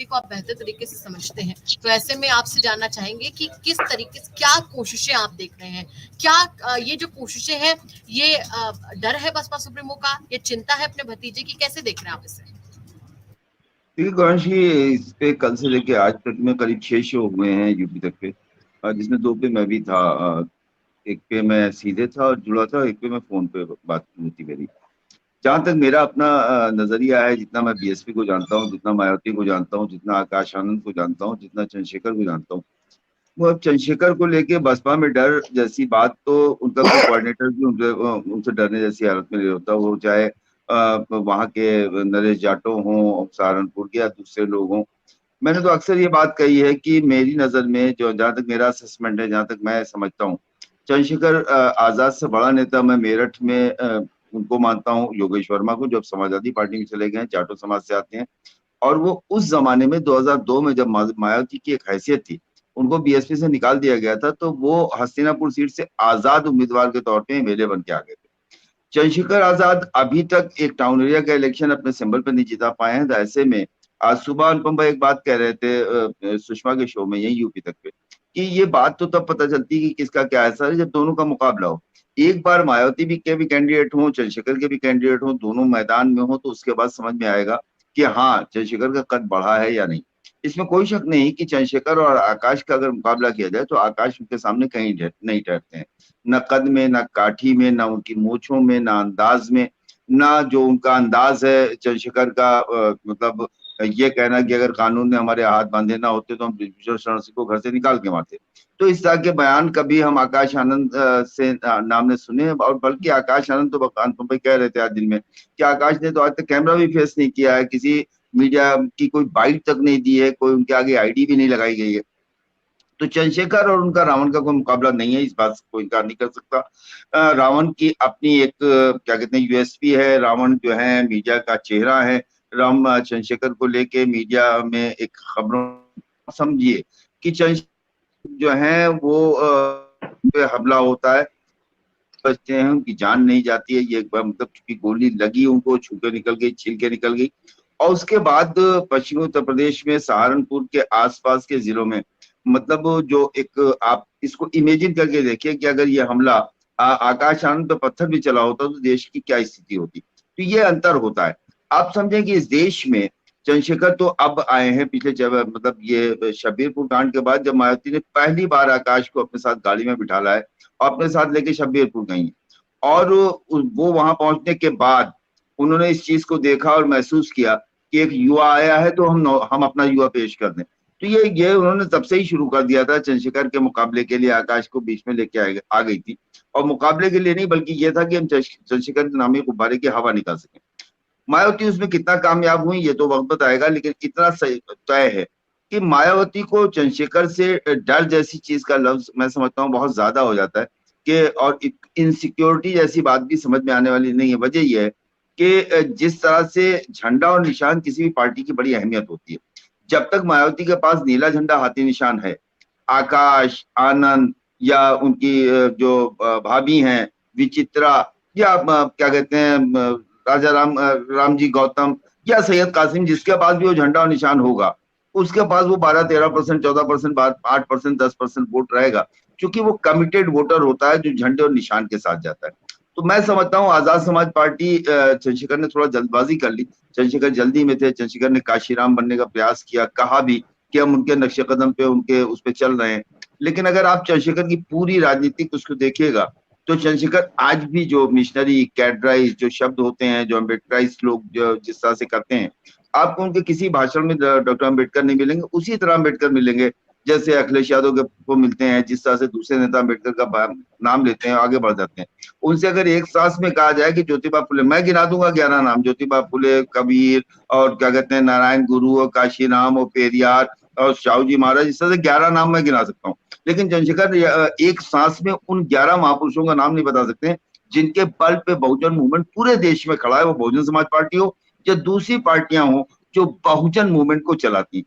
को आप बेहतर तरीके से समझते हैं, तो ऐसे में आपसे जानना चाहेंगे कि किस तरीके से क्या कोशिशें आप देख रहे हैं, क्या ये जो कोशिशें हैं ये डर है बसपा सुप्रीमो का, ये चिंता है अपने भतीजे की, कैसे देख रहे हैं आप इसे? देखिए गौरव जी, इस पे कल से लेके आज तक में करीब 6 शो हुए हैं यूपी तक पे, जिसमें 2 पे मैं भी था। एक पे मैं सीधे था और जुड़ा था, एक पे मैं फोन पे बात हुई थी मेरी। जहां तक मेरा अपना नजरिया है, जितना मैं बीएसपी को जानता हूँ, जितना मायावती को जानता हूँ, जितना आकाश आनंद को जानता हूँ, जितना चंद्रशेखर को जानता हूँ, वो अब चंद्रशेखर को लेके बसपा में डर जैसी बात तो उनका कोई कोऑर्डिनेटर भी उनसे डरने जैसी हालत में नहीं होता। वो चाहे वहां के नरेश जाटव हों, सहारनपुर के, या दूसरे लोग हों। मैंने तो अक्सर ये बात कही है कि मेरी नजर में, जो जहां तक मेरा असेसमेंट है, जहां तक मैं समझता हूँ, चंद्रशेखर आजाद से बड़ा नेता मैं मेरठ में उनको मानता हूँ, योगेश वर्मा को, जो अब समाजवादी पार्टी में चले गए हैं, जाटो समाज से आते हैं। और वो उस जमाने में 2002 में जब मायावती की एक हैसियत थी, उनको बीएसपी से निकाल दिया गया था, तो वो हस्तिनापुर सीट से आजाद उम्मीदवार के तौर पे एमएलए बन के आ गए थे। चंद्रशेखर आजाद अभी तक एक टाउन एरिया का इलेक्शन अपने सिंबल पर नहीं जिता पाए हैं। तो ऐसे में आज सुबह अनुपम भाई एक बात कह रहे थे सुषमा के शो में, यही यूपी तक पे, कि ये बात तो तब पता चलती है कि किसका क्या असर है जब दोनों का मुकाबला हो। एक बार मायावती भी के भी कैंडिडेट हो, चंद्रशेखर के भी कैंडिडेट हो, दोनों मैदान में हो, तो उसके बाद समझ में आएगा कि हाँ, चंद्रशेखर का कद बढ़ा है या नहीं। इसमें कोई शक नहीं कि चंद्रशेखर और आकाश का अगर मुकाबला किया जाए तो आकाश उनके सामने कहीं नहीं ठहरते हैं। न कद में, न काठी में, न उनकी मूछों में, न अंदाज में, न जो उनका अंदाज है चंद्रशेखर का। मतलब ये कहना कि अगर कानून ने हमारे हाथ बांधे ना होते तो हम ब्रिजभूषण शरण सिंह को घर से निकाल के मारते, तो इस तरह के बयान कभी हम आकाश आनंद से नाम ने सुने। और बल्कि आकाश आनंद तो अनुपम भाई कह रहे थे आज दिन में कि आकाश ने तो आज तक कैमरा भी फेस नहीं किया है, किसी मीडिया की कोई बाइट तक नहीं दी है, कोई उनके आगे आईडी भी नहीं लगाई गई है। तो चंद्रशेखर और उनका रावण का कोई मुकाबला नहीं है, इस बात को इनकार नहीं कर सकता। रावण की अपनी एक क्या कहते हैं यूएसपी है। रावण जो है मीडिया का चेहरा है। राम चंद्रशेखर को लेके मीडिया में एक खबरों, समझिए कि चंद्रशेखर जो है वो पे हमला होता है, बचते हैं, उनकी जान नहीं जाती है। ये मतलब चूंकि गोली लगी, उनको छू के निकल गई, छिल के निकल गई। और उसके बाद पश्चिमी उत्तर प्रदेश में सहारनपुर के आसपास के जिलों में, मतलब जो एक, आप इसको इमेजिन करके देखिए कि अगर ये हमला आकाश आनंद पे पत्थर भी चला होता तो देश की क्या स्थिति होती। तो ये अंतर होता है। आप समझें कि इस देश में चंद्रशेखर तो अब आए हैं पिछले, जब मतलब ये शब्बीरपुर कांड के बाद, जब मायावती ने पहली बार आकाश को अपने साथ गाड़ी में बिठाला है और अपने साथ लेके शब्बीरपुर गई। और वो वहां पहुंचने के बाद उन्होंने इस चीज को देखा और महसूस किया कि एक युवा आया है, तो हम अपना युवा पेश कर दें। तो ये उन्होंने तब से ही शुरू कर दिया था। चंद्रशेखर के मुकाबले के लिए आकाश को बीच में लेके आ गई थी। और मुकाबले के लिए नहीं, बल्कि ये था कि हम चंद्रशेखर के नामी गुब्बारे की हवा निकाल सकें। मायावती उसमें कितना कामयाब हुई ये तो वक्त बताएगा, लेकिन इतना तय है कि मायावती को चंद्रशेखर से डर जैसी चीज का लफ्ज मैं समझता हूँ बहुत ज्यादा हो जाता है। कि और इनसिक्योरिटी जैसी बात भी समझ में आने वाली नहीं है। वजह यह है कि जिस तरह से झंडा और निशान किसी भी पार्टी की बड़ी अहमियत होती है, जब तक मायावती के पास नीला झंडा हाथी निशान है, आकाश आनंद या उनकी जो भाभी हैं विचित्रा, या क्या कहते हैं राजा राम जी गौतम, या सैयद कासिम, जिसके पास भी वो झंडा और निशान होगा, उसके पास वो 12-13%, 14%, 8%, 10% वोट रहेगा, क्योंकि वो कमिटेड वोटर होता है जो झंडे और निशान के साथ जाता है। तो मैं समझता हूँ आजाद समाज पार्टी, चंद्रशेखर ने थोड़ा जल्दबाजी कर ली। चंद्रशेखर जल्दी में थे। चंद्रशेखर ने काशीराम बनने का प्रयास किया, कहा भी कि हम उनके नक्शे कदम पे, उनके उस पर चल रहे हैं। लेकिन अगर आप चंद्रशेखर की पूरी राजनीतिक उसको देखिएगा, तो चंद्रशेखर आज भी जो मिशनरी कैडराइज जो शब्द होते हैं, जो अम्बेडकराइज लोग जो जिस तरह से करते हैं, आपको उनके किसी भाषण में डॉक्टर अम्बेडकर नहीं मिलेंगे। उसी तरह अम्बेडकर मिलेंगे जैसे अखिलेश यादव को मिलते हैं, जिस तरह से दूसरे नेता अम्बेडकर का नाम लेते हैं, आगे बढ़ जाते हैं। उनसे अगर एक सांस में कहा जाए कि ज्योतिबा फुले, मैं गिना दूंगा 11 नाम, ज्योतिबा फुले, कबीर, और क्या कहते हैं नारायण गुरु, और काशीराम, और पेरियार, और शाहू जी महाराज, इस तरह से 11 नाम मैं गिना सकता हूँ। लेकिन चंद्रशेखर एक सांस में उन 11 महापुरुषों का नाम नहीं बता सकते जिनके बल पे बहुजन मूवमेंट पूरे देश में खड़ा है। वो बहुजन समाज पार्टी हो या दूसरी पार्टियां हो जो बहुजन मूवमेंट को चलाती।